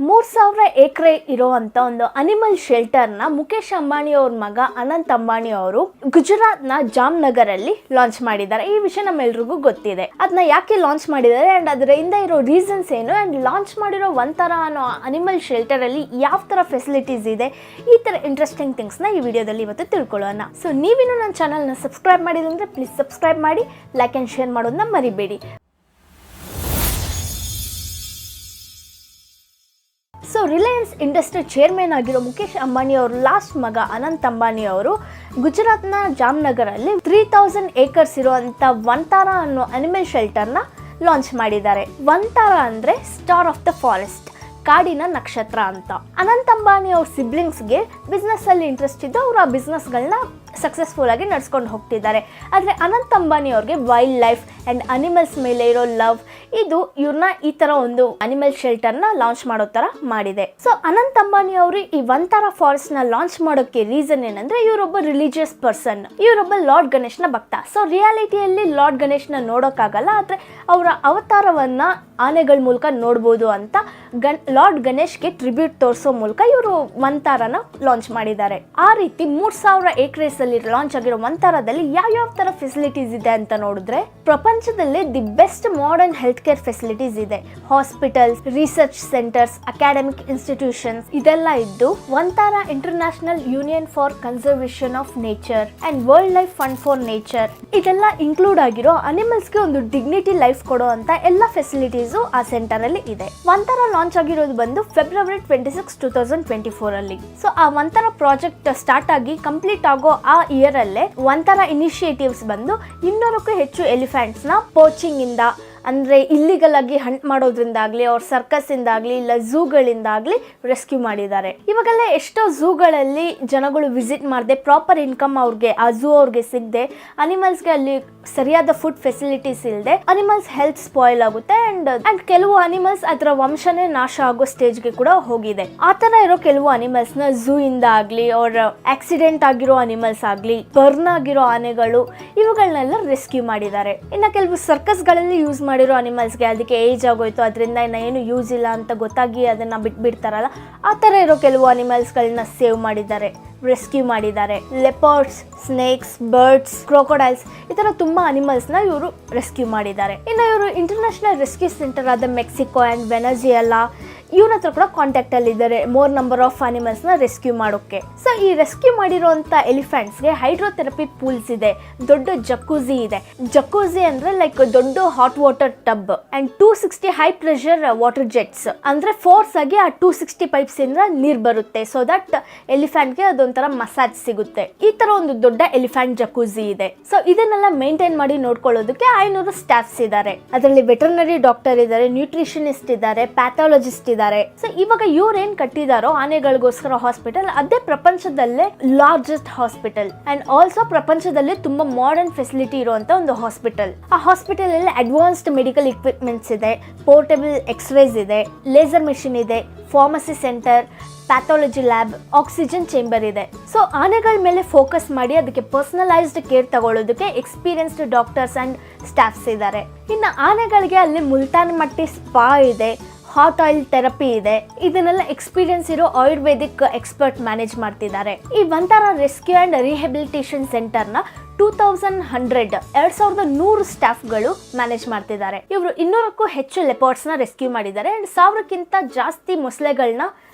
3000 ಎಕರೆ ಇರುವಂತ ಒಂದು ಅನಿಮಲ್ ಶೆಲ್ಟರ್ನ ಮುಖೇಶ್ ಅಂಬಾನಿ ಅವ್ರ ಮಗ ಅನಂತ್ ಅಂಬಾನಿ ಅವರು ಗುಜರಾತ್ನ ಜಾಮ್ನಗರ್ ಅಲ್ಲಿ ಲಾಂಚ್ ಮಾಡಿದ್ದಾರೆ. ಈ ವಿಷಯ ನಮ್ಮೆಲ್ರಿಗೂ ಗೊತ್ತಿದೆ. ಅದನ್ನ ಯಾಕೆ ಲಾಂಚ್ ಮಾಡಿದ್ದಾರೆ ಅಂಡ್ ಅದರ ಹಿಂದೆ ಇರೋ ರೀಸನ್ಸ್ ಏನು ಅಂಡ್ ಲಾಂಚ್ ಮಾಡಿರೋ ಒಂಥರ ಅನ್ನೋ ಅನಿಮಲ್ ಶೆಲ್ಟರ್ ಅಲ್ಲಿ ಯಾವ ತರ ಫೆಸಿಲಿಟೀಸ್ ಇದೆ, ಈ ತರ ಇಂಟ್ರೆಸ್ಟಿಂಗ್ ಥಿಂಗ್ಸ್ ನ ಈ ವಿಡಿಯೋದಲ್ಲಿ ಇವತ್ತು ತಿಳ್ಕೊಳ್ಳೋಣ. ಸೊ ನೀವಿನ್ನು ನನ್ನ ಚಾನಲ್ ನ ಸಬ್ಸ್ಕ್ರೈಬ್ ಮಾಡಿದ್ರೆ ಪ್ಲೀಸ್ ಸಬ್ಸ್ಕ್ರೈಬ್ ಮಾಡಿ, ಲೈಕ್ ಅಂಡ್ ಶೇರ್ ಮಾಡೋದನ್ನ ಮರಿಬೇಡಿ. ಸೊ ರಿಲಯನ್ಸ್ ಇಂಡಸ್ಟ್ರಿ ಚೇರ್ಮನ್ ಆಗಿರೋ ಮುಖೇಶ್ ಅಂಬಾನಿ ಅವರು ಲಾಸ್ಟ್ ಮಗ ಅನಂತ್ ಅಂಬಾನಿ ಅವರು ಗುಜರಾತ್ನ ಜಾಮ್ನಗರಲ್ಲಿ 3000 ಏಕರ್ಸ್ ಇರುವಂಥ ವಂತಾರ ಅನ್ನೋ ಅನಿಮಲ್ ಶೆಲ್ಟರ್ನ ಲಾಂಚ್ ಮಾಡಿದ್ದಾರೆ. ವಂತಾರ ಅಂದರೆ ಸ್ಟಾರ್ ಆಫ್ ದ ಫಾರೆಸ್ಟ್, ಕಾಡಿನ ನಕ್ಷತ್ರ ಅಂತ. ಅನಂತ್ ಅಂಬಾನಿ ಅವ್ರ ಸಿಬ್ಲಿಂಗ್ಸ್ಗೆ ಬಿಸ್ನೆಸ್ ಅಲ್ಲಿ ಇಂಟ್ರೆಸ್ಟ್ ಇದ್ದು ಅವರು ಆ ಬಿಸ್ನೆಸ್ಗಳನ್ನ ಸಕ್ಸಸ್ಫುಲ್ ಆಗಿ ನಡ್ಸ್ಕೊಂಡು ಹೋಗ್ತಿದ್ದಾರೆ. ಆದರೆ ಅನಂತ್ ಅಂಬಾನಿ ಅವ್ರಿಗೆ ವೈಲ್ಡ್ ಲೈಫ್ ಆ್ಯಂಡ್ ಅನಿಮಲ್ಸ್ ಮೇಲೆ ಇರೋ ಲವ್ ಇದು ಇವ್ರನ್ನ ಈ ಥರ ಒಂದು ಅನಿಮಲ್ ಶೆಲ್ಟರ್ನ ಲಾಂಚ್ ಮಾಡೋ ಥರ ಮಾಡಿದೆ. ಸೊ ಅನಂತ್ ಅಂಬಾನಿ ಅವರು ಈ ವಂತಾರ ಫಾರೆಸ್ಟ್ನ ಲಾಂಚ್ ಮಾಡೋಕ್ಕೆ ರೀಸನ್ ಏನಂದ್ರೆ ಇವರೊಬ್ಬ ರಿಲಿಜಿಯಸ್ ಪರ್ಸನ್, ಇವರೊಬ್ಬ ಲಾರ್ಡ್ ಗಣೇಶ್ನ ಭಕ್ತ. ಸೊ ರಿಯಾಲಿಟಿಯಲ್ಲಿ ಲಾರ್ಡ್ ಗಣೇಶ್ನ ನೋಡೋಕ್ಕಾಗಲ್ಲ, ಆದರೆ ಅವರ ಅವತಾರವನ್ನ ಆನೆಗಳ ಮೂಲಕ ನೋಡ್ಬೋದು ಅಂತ ಲಾರ್ಡ್ ಗಣೇಶ್ಗೆ ಟ್ರಿಬ್ಯೂಟ್ ತೋರಿಸೋ ಮೂಲಕ ಇವರು ವಂತಾರನ ಲಾಂಚ್ ಮಾಡಿದ್ದಾರೆ. ಆ ರೀತಿ 3000 ಏಕರ್ಸ್ ಅಲ್ಲಿ ಲಾಂಚ್ ಆಗಿರೋ ವಂತಾರದಲ್ಲಿ ಯಾವ ತರ ಫೆಸಿಲಿಟೀಸ್ ಇದೆ ಅಂತ ನೋಡಿದ್ರೆ, ಪ್ರಪಂಚದಲ್ಲಿ the best modern health care facilities ಇದೆ. Hospitals, research centres, academic institutions ಇದೆಲ್ಲ ಇದ್ದು Vantara international union for conservation of nature and world life fund for nature ಇದೆಲ್ಲ ಇನ್ಕ್ಲೂಡ್ ಆಗಿರೋ ಅನಿಮಲ್ಸ್ಗೆ ಒಂದು ಡಿಗ್ನಿಟಿ ಲೈಫ್ ಕೊಡೋ ಅಂತ ಎಲ್ಲ ಫೆಸಿಲಿಟೀಸ್ ಆ ಸೆಂಟರ್ ಅಲ್ಲಿ ಇದೆ. ವಂತಾರ ಲಾಂಚ್ ಆಗಿರೋದು ಬಂದು ಫೆಬ್ರವರಿ 26, 2024 ಅಲ್ಲಿ. ಸೊ ಆ ವಂತಾರ ಪ್ರಾಜೆಕ್ಟ್ ಸ್ಟಾರ್ಟ್ ಆಗಿ ಕಂಪ್ಲೀಟ್ ಆಗೋ ಆ ಇಯರ್ ಅಲ್ಲೇ ವಂತಾರ ಇನಿಷಿಯೇಟಿವ್ಸ್ ಬಂದು 200ಕ್ಕೂ ಹೆಚ್ಚು ಎಲಿಫೆಂಟ್ಸ್ ನ ಪೋಚಿಂಗ್ ಇಂದ ಅಂದರೆ ಇಲ್ಲಿಗಲ್ ಆಗಿ ಹಂಟ್ ಮಾಡೋದ್ರಿಂದಾಗಲಿ ಅವ್ರ ಸರ್ಕಸ್ ಇಂದಾಗಲಿ ಇಲ್ಲ ಝೂಗಳಿಂದಾಗಲಿ ರೆಸ್ಕ್ಯೂ ಮಾಡಿದ್ದಾರೆ. ಇವಾಗೆಲ್ಲ ಎಷ್ಟೋ ಝೂಗಳಲ್ಲಿ ಜನಗಳು ವಿಸಿಟ್ ಮಾಡದೆ ಪ್ರಾಪರ್ ಇನ್ಕಮ್ ಅವ್ರಿಗೆ ಆ ಝೂ ಅವ್ರಿಗೆ ಸಿಗದೆ ಅನಿಮಲ್ಸ್ಗೆ ಅಲ್ಲಿ ಸರಿಯಾದ ಫುಡ್ ಫೆಸಿಲಿಟೀಸ್ ಇಲ್ಲದೆ ಅನಿಮಲ್ಸ್ ಹೆಲ್ತ್ ಸ್ಪಾಯ್ಲ್ ಆಗುತ್ತೆ ಅಂಡ್ ಕೆಲವು ಅನಿಮಲ್ಸ್ ಅದರ ವಂಶನೇ ನಾಶ ಆಗೋ ಸ್ಟೇಜ್ಗೆ ಕೂಡ ಹೋಗಿದೆ. ಆ ಥರ ಇರೋ ಕೆಲವು ಅನಿಮಲ್ಸ್ ನ ಝೂ ಇಂದ ಆಗಲಿ ಅವ್ರ ಆಕ್ಸಿಡೆಂಟ್ ಆಗಿರೋ ಅನಿಮಲ್ಸ್ ಆಗಲಿ ಬರ್ನ್ ಆಗಿರೋ ಆನೆಗಳು ಇವುಗಳನ್ನೆಲ್ಲ ರೆಸ್ಕ್ಯೂ ಮಾಡಿದ್ದಾರೆ. ಇನ್ನು ಕೆಲವು ಸರ್ಕಸ್ಗಳಲ್ಲಿ ಯೂಸ್ ಮಾಡಿರೋ ಅನಿಮಲ್ಸ್ಗೆ ಅದಕ್ಕೆ ಏಜ್ ಆಗೋಯ್ತು, ಅದರಿಂದ ಏನು ಯೂಸ್ ಇಲ್ಲ ಅಂತ ಗೊತ್ತಾಗಿ ಅದನ್ನ ಬಿಟ್ಬಿಡ್ತಾರಲ್ಲ, ಆ ಥರ ಇರೋ ಕೆಲವು ಅನಿಮಲ್ಸ್ಗಳನ್ನ ಸೇವ್ ಮಾಡಿದ್ದಾರೆ, ರೆಸ್ಕ್ಯೂ ಮಾಡಿದ್ದಾರೆ. ಲೆಪರ್ಡ್ಸ್, ಸ್ನೇಕ್ಸ್, ಬರ್ಡ್ಸ್, ಕ್ರೊಕೊಡೈಲ್ಸ್ ಈ ಥರ ತುಂಬ ಅನಿಮಲ್ಸ್ನ ಇವರು ರೆಸ್ಕ್ಯೂ ಮಾಡಿದ್ದಾರೆ. ಇನ್ನು ಇವರು ಇಂಟರ್ನ್ಯಾಷನಲ್ ರೆಸ್ಕ್ಯೂ ಸೆಂಟರ್ ಆದ ಮೆಕ್ಸಿಕೋ ಆ್ಯಂಡ್ ವೆನೆಜುಯೆಲಾ ಇವ್ರ ಹತ್ರ ಕೂಡ ಕಾಂಟ್ಯಾಕ್ಟ್ ಅಲ್ಲಿ ಇದ್ದಾರೆ ಮೋರ್ ನಂಬರ್ ಆಫ್ ಅನಿಮಲ್ಸ್ ನ ರೆಸ್ಕ್ಯೂ ಮಾಡೋಕೆ. ಸೊ ಈ ರೆಸ್ಕ್ಯೂ ಮಾಡಿರುವಂತ ಎಲಿಫೆಂಟ್ಸ್ಗೆ ಹೈಡ್ರೋಥೆರಪಿ ಪೂಲ್ಸ್ ಇದೆ, ದೊಡ್ಡ ಜಕೂಸಿ ಇದೆ. ಜಕೂಸಿ ಅಂದ್ರೆ ಲೈಕ್ ದೊಡ್ಡ hot water tub and 260 high pressure water jets, ಅಂದ್ರೆ ಫೋರ್ಸ್ ಆಗಿ ಆ 260 ಪೈಪ್ಸ್ ಇಂದ ನೀರ್ ಬರುತ್ತೆ. ಸೊ ದಟ್ ಎಲಿಫೆಂಟ್ಗೆ ಅದೊಂಥರ ಮಸಾಜ್ ಸಿಗುತ್ತೆ. ಈ ತರ ಒಂದು ದೊಡ್ಡ ಎಲಿಫೆಂಟ್ ಜಕೂಸಿ ಇದೆ. ಸೊ ಇದನ್ನೆಲ್ಲ ಮೇಂಟೈನ್ ಮಾಡಿ ನೋಡ್ಕೊಳ್ಳೋದಕ್ಕೆ 500 ಸ್ಟಾಫ್ಸ್ ಇದ್ದಾರೆ. ಅದರಲ್ಲಿ ವೆಟರ್ನರಿ ಡಾಕ್ಟರ್ ಇದ್ದಾರೆ, ನ್ಯೂಟ್ರಿಷನಿಸ್ಟ್ ಇದ್ದಾರೆ, ಪ್ಯಾಥಾಲಜಿಸ್ಟ್ ಇದ್ದಾರೆ. ಸೊ ಇವಾಗ ಇವ್ರು ಏನ್ ಕಟ್ಟಿದಾರೋ ಆನೆಗಳಿಗೋಸ್ಕರ ಹಾಸ್ಪಿಟಲ್, ಅದೇ ಪ್ರಪಂಚದಲ್ಲೇ ಲಾರ್ಜೆಸ್ಟ್ ಹಾಸ್ಪಿಟಲ್ ಅಂಡ್ ಆಲ್ಸೋ ಪ್ರಪಂಚದಲ್ಲೇ ತುಂಬಾ ಮಾಡರ್ನ್ ಫೆಸಿಲಿಟಿ ಇರುವಂತ ಒಂದು ಹಾಸ್ಪಿಟಲ್. ಆ ಹಾಸ್ಪಿಟಲ್ ಅಲ್ಲಿ ಅಡ್ವಾನ್ಸ್ಡ್ ಮೆಡಿಕಲ್ ಇಕ್ವಿಪ್ಮೆಂಟ್ಸ್ ಇದೆ, ಪೋರ್ಟೇಬಲ್ ಎಕ್ಸ್ರೇಸ್ ಇದೆ, ಲೇಸರ್ ಮೆಷಿನ್ ಇದೆ, pharmacy centre, pathology lab, oxygen chamber ಇದೆ. ಸೊ ಆನೆಗಳ ಮೇಲೆ ಫೋಕಸ್ ಮಾಡಿ ಅದಕ್ಕೆ ಪರ್ಸನಲೈಸ್ಡ್ ಕೇರ್ ತಗೊಳ್ಳೋದಕ್ಕೆ ಎಕ್ಸ್ಪೀರಿಯನ್ಸ್ಡ್ ಡಾಕ್ಟರ್ಸ್ ಅಂಡ್ ಸ್ಟಾಫ್ಸ್ ಇದ್ದಾರೆ. ಇನ್ನು ಆನೆಗಳಿಗೆ ಅಲ್ಲಿ ಮುಲ್ತಾನ್ ಮಟ್ಟಿ ಸ್ಪಾ ಇದೆ, ಹಾಟ್ ಆಯಿಲ್ ಥೆರಪಿ ಇದೆ. ಇದನ್ನೆಲ್ಲ ಎಕ್ಸ್ಪೀರಿಯನ್ಸ್ ಇರೋ ಆಯುರ್ವೇದಿಕ್ ಎಕ್ಸ್ಪರ್ಟ್ ಮ್ಯಾನೇಜ್ ಮಾಡ್ತಿದ್ದಾರೆ. ಈ ವಂತಾರ ರೆಸ್ಕ್ಯೂ ಅಂಡ್ ರಿಹ್ಯಾಬಿಲಿಟೇಷನ್ ಸೆಂಟರ್ನ 2100 ಸ್ಟಾಫ್ಗಳು ಮ್ಯಾನೇಜ್ ಮಾಡ್ತಿದ್ದಾರೆ. ಇವರು 200ಕ್ಕೂ ಹೆಚ್ಚು ಲೆಪರ್ಡ್ಸ್ ನ ರೆಸ್ಕ್ಯೂ ಮಾಡಿದ್ದಾರೆ ಅಂಡ್ 1000ಕ್ಕಿಂತ ಜಾಸ್ತಿ ಮೊಸಳೆಗಳನ್ನ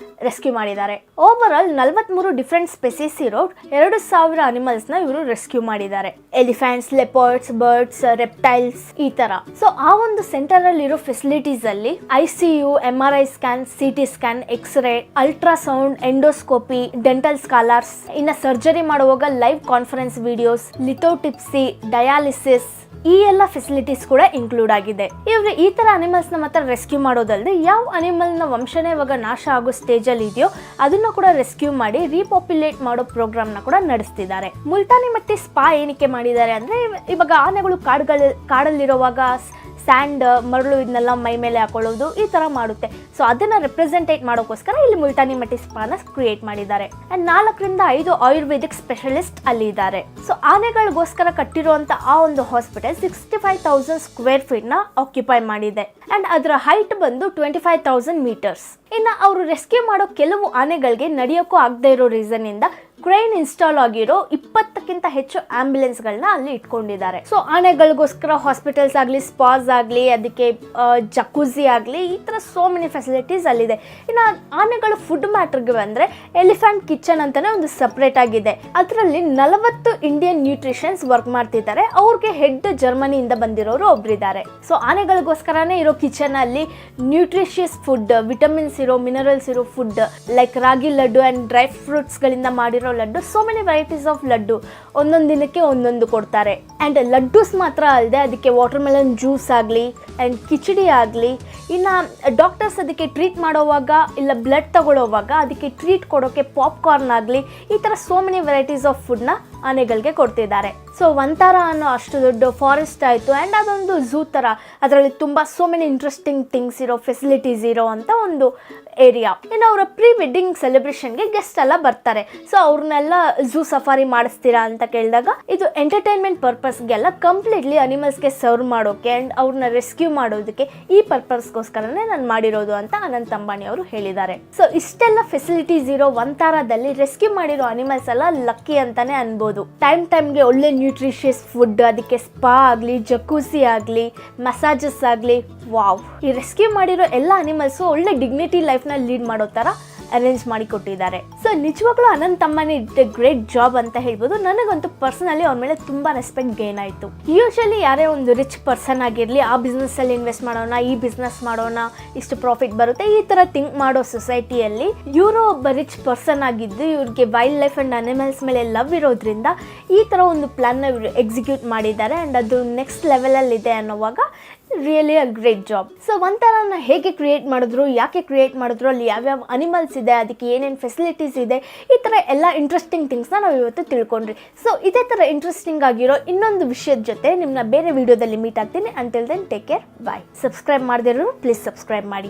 ರೆಸ್ಕ್ಯೂ ಮಾಡಿದ್ದಾರೆ. ಓವರ್ ಆಲ್ 43 ಡಿಫ್ರೆಂಟ್ ಸ್ಪೆಸೀಸ್ ಇರೋ 2000 ಅನಿಮಲ್ಸ್ ನ ಇವರು ರೆಸ್ಕ್ಯೂ ಮಾಡಿದ್ದಾರೆ. ಎಲಿಫೆಂಟ್ಸ್, ಲೆಪರ್ಡ್ಸ್, ಬರ್ಡ್ಸ್, ರೆಪ್ಟೈಲ್ಸ್ ಈ ತರ. ಸೊ ಆ ಒಂದು ಸೆಂಟರ್ ಅಲ್ಲಿ ಇರೋ ಫೆಸಿಲಿಟೀಸ್ ಅಲ್ಲಿ ICU, MRI scan, CT scan, x ray, ultrasound, endoscopy, dental scholars, ಇನ್ನ ಸರ್ಜರಿ ಮಾಡುವಾಗ live conference videos, lithotripsy, dialysis ಈ ಎಲ್ಲ ಫೆಸಿಲಿಟೀಸ್ ಕೂಡ ಇನ್ಕ್ಲೂಡ್ ಆಗಿದೆ. ಇವರು ಈ ತರ ಅನಿಮಲ್ಸ್ ನ ಮಾತ್ರ ರೆಸ್ಕ್ಯೂ ಮಾಡೋದಲ್ಲದೆ ಯಾವ ಅನಿಮಲ್ ನ ವಂಶನೇ ಇವಾಗ ನಾಶ ಆಗೋ ಸ್ಟೇಜ್ ಅಲ್ಲಿ ಇದೆಯೋ ಅದನ್ನ ಕೂಡ ರೆಸ್ಕ್ಯೂ ಮಾಡಿ ರೀಪಾಪ್ಯುಲೇಟ್ ಮಾಡೋ ಪ್ರೋಗ್ರಾಮ್ ನ ಕೂಡ ನಡೆಸ್ತಿದ್ದಾರೆ. ಮುಲ್ತಾನಿ ಮಟ್ಟಿ ಸ್ಪಾ ಏನಕ್ಕೆ ಮಾಡಿದ್ದಾರೆ ಅಂದ್ರೆ ಇವಾಗ ಆನೆಗಳು ಕಾಡಲ್ಲಿರುವಾಗ ಸ್ಯಾಂಡ್ ಮರಳು ಇದನ್ನೆಲ್ಲ ಮೈ ಮೇಲೆ ಹಾಕೊಳ್ಳೋದು ಈ ತರ ಮಾಡುತ್ತೆ. ಸೊ ಅದನ್ನ ರೆಪ್ರೆಸೆಂಟೇಟ್ ಮಾಡೋಕ್ಕೋಸ್ಕರ ಇಲ್ಲಿ ಮುಲ್ತಾನಿ ಮಟ್ಟಿ ಸ್ಪಾನ ಕ್ರಿಯೇಟ್ ಮಾಡಿದ್ದಾರೆ. ಅಂಡ್ 4ರಿಂದ 5 ಆಯುರ್ವೇದಿಕ್ ಸ್ಪೆಷಲಿಸ್ಟ್ ಅಲ್ಲಿ ಇದ್ದಾರೆ. ಸೊ ಆನೆಗಳಿಗೋಸ್ಕರ ಕಟ್ಟಿರುವಂತ ಆ ಒಂದು ಹಾಸ್ಪಿಟಲ್ 65,000 ಸ್ಕ್ವೇರ್ ಫೀಟ್ ನ ಆಕ್ಯುಪೈ ಮಾಡಿದೆ. ಅಂಡ್ ಅದರ ಹೈಟ್ ಬಂದು 25,000 ಮೀಟರ್ಸ್. ಇನ್ನು ಅವರು ರೆಸ್ಕ್ಯೂ ಮಾಡೋ ಕೆಲವು ಆನೆಗಳಿಗೆ ನಡೆಯೋಕ್ಕೂ ಆಗದೆ ಇರೋ ರೀಸನ್ ಇಂದ ಕ್ರೈನ್ ಇನ್ಸ್ಟಾಲ್ ಆಗಿರೋ 20ಕ್ಕಿಂತ ಹೆಚ್ಚು ಆಂಬ್ಯುಲೆನ್ಸ್ಗಳನ್ನ ಅಲ್ಲಿ ಇಟ್ಕೊಂಡಿದ್ದಾರೆ. ಸೊ ಆನೆಗಳಿಗೋಸ್ಕರ ಹಾಸ್ಪಿಟಲ್ಸ್ ಆಗಲಿ, ಸ್ಪಾಸ್ ಆಗಲಿ, ಅದಕ್ಕೆ ಜಕೂಸಿ ಆಗಲಿ, ಈ ಥರ ಸೋ ಮೆನಿ ಫೆಸಿಲಿಟೀಸ್ ಅಲ್ಲಿದೆ. ಇನ್ನು ಆನೆಗಳು ಫುಡ್ ಮ್ಯಾಟ್ರಿಗೆ ಬಂದರೆ ಎಲಿಫೆಂಟ್ ಕಿಚನ್ ಅಂತಾನೆ ಒಂದು ಸಪ್ರೇಟ್ ಆಗಿದೆ. ಅದರಲ್ಲಿ 40 ಇಂಡಿಯನ್ ನ್ಯೂಟ್ರಿಷನ್ಸ್ ವರ್ಕ್ ಮಾಡ್ತಿದ್ದಾರೆ. ಅವ್ರಿಗೆ ಹೆಡ್ ಜರ್ಮನಿಯಿಂದ ಬಂದಿರೋರು ಒಬ್ರಿದ್ದಾರೆ. ಸೊ ಆನೆಗಳಿಗೋಸ್ಕರನೇ ಇರೋ ಕಿಚನ್ ಅಲ್ಲಿ ನ್ಯೂಟ್ರಿಷಿಯಸ್ ಫುಡ್, ವಿಟಮಿನ್ಸ್ ಇರೋ, ಮಿನರಲ್ಸ್ ಇರೋ food like ragi laddu and dry fruits ಗಳಿಂದ ಮಾಡಿರೋ laddu, so many varieties of laddu ಒಂದೊಂದು ದಿನಕ್ಕೆ ಒಂದೊಂದು ಕೊಡ್ತಾರೆ. ಅಂಡ್ ಲಡ್ಡೂಸ್ ಮಾತ್ರ ಅಲ್ಲದೆ ಅದಕ್ಕೆ ವಾಟರ್ ಮೆಲನ್ ಜ್ಯೂಸ್ ಆಗಲಿ ಅಂಡ್ ಕಿಚಡಿ ಆಗಲಿ, ಇನ್ನು ಡಾಕ್ಟರ್ಸ್ ಅದಕ್ಕೆ ಟ್ರೀಟ್ ಮಾಡೋವಾಗ ಇಲ್ಲ ಬ್ಲಡ್ ತಗೊಳ್ಳೋವಾಗ ಅದಕ್ಕೆ ಟ್ರೀಟ್ ಕೊಡೋಕೆ ಪಾಪ್ಕಾರ್ನ್ ಆಗಲಿ, ಈ ಥರ ಸೋ ಮೆನಿ ವೆರೈಟೀಸ್ ಆಫ್ ಫುಡ್ನ ಆನೆಗಳಿಗೆ ಕೊಡ್ತಿದ್ದಾರೆ. ಸೊ ಒಂಥರ ಅನ್ನೋ ಅಷ್ಟು ದೊಡ್ಡ ಫಾರೆಸ್ಟ್ ಆಯಿತು. ಆ್ಯಂಡ್ ಅದೊಂದು ಝೂ ಥರ, ಅದರಲ್ಲಿ ತುಂಬ ಸೋ ಮೆನಿ ಇಂಟ್ರೆಸ್ಟಿಂಗ್ ಥಿಂಗ್ಸ್ ಇರೋ, ಫೆಸಿಲಿಟೀಸ್ ಇರೋ ಅಂತ ಒಂದು ಏರಿಯಾ. ಇನ್ನು ಅವರ ಪ್ರೀ ವೆಡ್ಡಿಂಗ್ ಸೆಲೆಬ್ರೇಷನ್ಗೆ ಗೆಸ್ಟ್ ಎಲ್ಲ ಬರ್ತಾರೆ. ಸೊ ಅವ್ರನ್ನೆಲ್ಲ ಝೂ ಸಫಾರಿ ಮಾಡಿಸ್ತೀರಾ ಅಂತ ಕೇಳಿದಾಗ ಇದು ಎಂಟರ್ಟೈನ್ಮೆಂಟ್ ಪರ್ಪಸ್ಗೆಲ್ಲ ಕಂಪ್ಲೀಟ್ಲಿ ಅನಿಮಲ್ಸ್ಗೆ ಸರ್ವ್ ಮಾಡೋಕೆ ಆ್ಯಂಡ್ ಅವ್ರನ್ನ ರೆಸ್ಕ್ಯೂ ಮಾಡೋದಕ್ಕೆ ಈ ಪರ್ಪಸ್ಗೋಸ್ಕರನೇ ನಾನು ಮಾಡಿರೋದು ಅಂತ ಅನಂತ್ ಅಂಬಾನಿ ಅವರು ಹೇಳಿದ್ದಾರೆ. ಸೊ ಇಷ್ಟೆಲ್ಲ ಫೆಸಿಲಿಟೀಸ್ ಇರೋ ಒಂತಾರದಲ್ಲಿ ರೆಸ್ಕ್ಯೂ ಮಾಡಿರೋ ಅನಿಮಲ್ಸ್ ಎಲ್ಲ ಲಕ್ಕಿ ಅಂತಾನೆ ಅನ್ಬೋದು. ಟೈಮ್ಗೆ ಒಳ್ಳೆ ನ್ಯೂಟ್ರಿಷಿಯಸ್ ಫುಡ್, ಅದಕ್ಕೆ ಸ್ಪಾ ಆಗಲಿ, ಜಕೂಸಿ ಆಗಲಿ, ಮಸಾಜಸ್ ಆಗಲಿ, ವಾವ್. ಈ ರೆಸ್ಕ್ಯೂ ಮಾಡಿರೋ ಎಲ್ಲ ಅನಿಮಲ್ಸು ಒಳ್ಳೆ ಡಿಗ್ನಿಟಿ ಲೈಫ್ನ ಲೀಡ್ ಮಾಡೋ ಥರ ಅರೇಂಜ್ ಮಾಡಿ ಕೊಟ್ಟಿದ್ದಾರೆ. ಸೊ ನಿಜವಾಗ್ಲೂ ಅನಂತ್ ಅಂಬಾನಿ ಗ್ರೇಟ್ ಜಾಬ್ ಅಂತ ಹೇಳ್ಬೋದು. ನನಗಂತೂ ಪರ್ಸನಲಿ ಅವ್ರ ಮೇಲೆ ತುಂಬಾ ರೆಸ್ಪೆಕ್ಟ್ ಗೇನ್ ಆಯಿತು. ಯೂಶಲಿ ಯಾರೇ ಒಂದು ರಿಚ್ ಪರ್ಸನ್ ಆಗಿರಲಿ, ಆ ಬಿಸ್ನೆಸ್ಸಲ್ಲಿ ಇನ್ವೆಸ್ಟ್ ಮಾಡೋಣ, ಈ ಬಿಸ್ನೆಸ್ ಮಾಡೋಣ, ಇಷ್ಟು ಪ್ರಾಫಿಟ್ ಬರುತ್ತೆ, ಈ ಥರ ಥಿಂಕ್ ಮಾಡೋ ಸೊಸೈಟಿಯಲ್ಲಿ ಇವರು ಒಬ್ಬ ರಿಚ್ ಪರ್ಸನ್ ಆಗಿದ್ದು ಇವ್ರಿಗೆ ವೈಲ್ಡ್ ಲೈಫ್ ಆ್ಯಂಡ್ ಅನಿಮಲ್ಸ್ ಮೇಲೆ ಲವ್ ಇರೋದ್ರಿಂದ ಈ ಥರ ಒಂದು ಪ್ಲಾನ್ನ ಇವರು ಎಕ್ಸಿಕ್ಯೂಟ್ ಮಾಡಿದ್ದಾರೆ. ಆ್ಯಂಡ್ ಅದು ನೆಕ್ಸ್ಟ್ ಲೆವೆಲಲ್ಲಿದೆ ಅನ್ನೋವಾಗ really a great job. So ಒಂಥರನ ಹೇಗೆ ಕ್ರಿಯೇಟ್ ಮಾಡಿದ್ರು, ಯಾಕೆ ಕ್ರಿಯೇಟ್ ಮಾಡಿದ್ರು, ಅಲ್ಲಿ ಯಾವ್ಯಾವ ಅನಿಮಲ್ಸ್ ಇದೆ, ಅದಕ್ಕೆ ಏನೇನು ಫೆಸಿಲಿಟೀಸ್ ಇದೆ, ಈ ಥರ ಎಲ್ಲ ಇಂಟ್ರೆಸ್ಟಿಂಗ್ ಥಿಂಗ್ಸ್ನ ನಾವು ಇವತ್ತು ತಿಳ್ಕೊಂಡ್ರಿ. ಸೊ ಇದೇ ಥರ ಇಂಟ್ರೆಸ್ಟಿಂಗ್ ಆಗಿರೋ ಇನ್ನೊಂದು ವಿಷಯದ ಜೊತೆ ನಿಮ್ಮನ್ನ ಬೇರೆ ವಿಡಿಯೋದಲ್ಲಿ ಮೀಟ್ ಆಗ್ತೀನಿ. Until then take care, bye. Subscribe ಮಾಡದಿರೋರು ಪ್ಲೀಸ್ ಸಬ್ಸ್ಕ್ರೈಬ್ ಮಾಡಿ.